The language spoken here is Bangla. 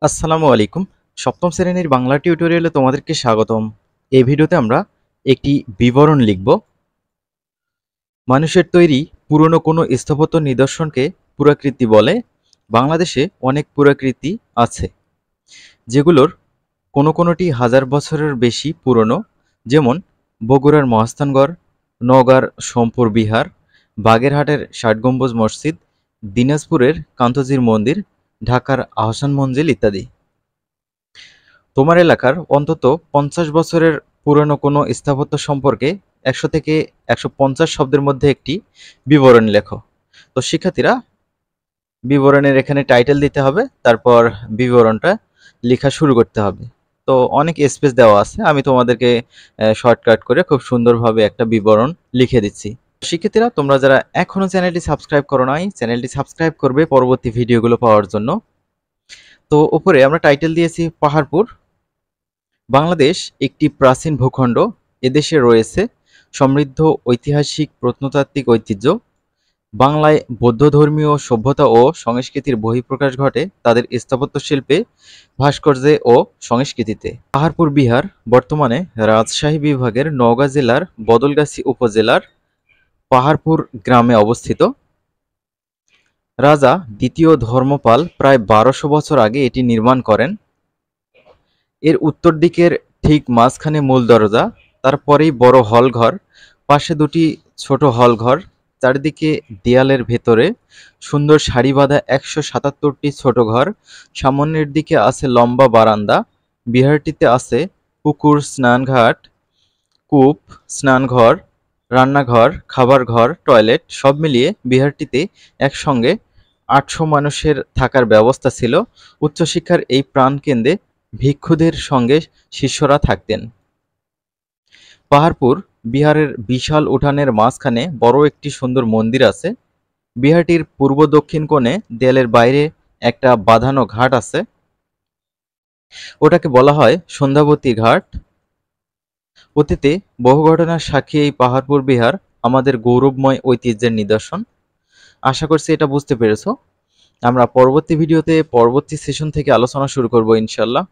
আসসালামু আলাইকুম। সপ্তম শ্রেণীর বাংলা টিউটোরিয়ালে তোমাদেরকে স্বাগতম। এই ভিডিওতে আমরা একটি বিবরণ লিখব। মানুষের তৈরি পুরনো কোনো স্থাপত্য নিদর্শনকে পুরাকীর্তি বলে। বাংলাদেশে অনেক পুরাকীর্তি আছে, যেগুলোর কোনোটি হাজার বছরের বেশি পুরনো, যেমন বগুড়ার মহাস্থানগড়, নওগাঁর সোমপুর বিহার, বাগেরহাটের ষাট গম্বুজ মসজিদ, দিনাজপুরের কান্তজির মন্দির, ঢাকার আহসান মঞ্জিল ইত্যাদি। তোমার এলাকার অন্তত ৫০ বছরের পুরনো কোনো স্থাপত্য সম্পর্কে ১০০ থেকে ১৫০ শব্দের মধ্যে একটি বিবরণ লেখো। তো শিক্ষার্থীরা, বিবরণের এখানে টাইটেল দিতে হবে, তারপর বিবরণটা লেখা শুরু করতে হবে। তো অনেক স্পেস দেওয়া আছে, আমি তোমাদেরকে শর্টকাট করে খুব সুন্দরভাবে একটা বিবরণ লিখে দিচ্ছি। শিক্ষার্থীরা, তোমরা যারা এখনো চ্যানেলটি সাবস্ক্রাইব করো নাই, চ্যানেলটি সাবস্ক্রাইব করবে পরবর্তী ভিডিওগুলো পাওয়ার জন্য। তো উপরে আমরা টাইটেল দিয়েছি পাহাড়পুর। বাংলাদেশ একটি প্রাচীন ভূখণ্ড। এদেশে রয়েছে সমৃদ্ধ ঐতিহাসিক প্রত্নতাত্ত্বিক ঐতিহ্য। বাংলায় বৌদ্ধধর্মীয় সভ্যতা ও সংস্কৃতির বহিঃপ্রকাশ ঘটে তাদের স্থাপত্য শিল্পে, ভাস্কর্যে ও সংস্কৃতিতে। পাহাড়পুর বিহার বর্তমানে রাজশাহী বিভাগের নওগাঁ জেলার বদলগাছী উপজেলার পাহাড়পুর গ্রামে অবস্থিত। রাজা দ্বিতীয় ধর্মপাল প্রায় ১২০০ বছর আগে এটি নির্মাণ করেন। এর উত্তর দিকের ঠিক মাঝখানে মূল দরজা, তারপরেই বড় হলঘর, পাশে দুটি ছোট হলঘর, চারিদিকে দেয়ালের ভেতরে সুন্দর সারিবাঁধা ১৭৭টি ছোট ঘর, সামনের দিকে আছে লম্বা বারান্দা। বিহারটিতে আছে পুকুর, স্নানঘাট, কূপ, স্নানঘর, রান্নাঘর, খাবার ঘর, টয়লেট। সব মিলিয়ে বিহারটিতে একসঙ্গে ৮০০ মানুষের থাকার ব্যবস্থা ছিল। উচ্চশিক্ষার এই প্রাণকেন্দ্রে ভিক্ষুদের সঙ্গে শিষ্যরা থাকতেন। পাহাড়পুর বিহারের বিশাল উঠানের মাঝখানে বড় একটি সুন্দর মন্দির আছে। বিহারটির পূর্ব দক্ষিণ কোণে দেয়ালের বাইরে একটা বাঁধানো ঘাট আছে, ওটাকে বলা হয় সন্ধ্যাবতী ঘাট। অতীতে বহু ঘটনার সাক্ষী এই পাহাড়পুর বিহার আমাদের গৌরবময় ঐতিহ্যের নিদর্শন। আশা করছি এটা বুঝতে পেরেছো। আমরা পরবর্তী ভিডিওতে পরবর্তী সেশন থেকে আলোচনা শুরু করব ইনশাল্লাহ।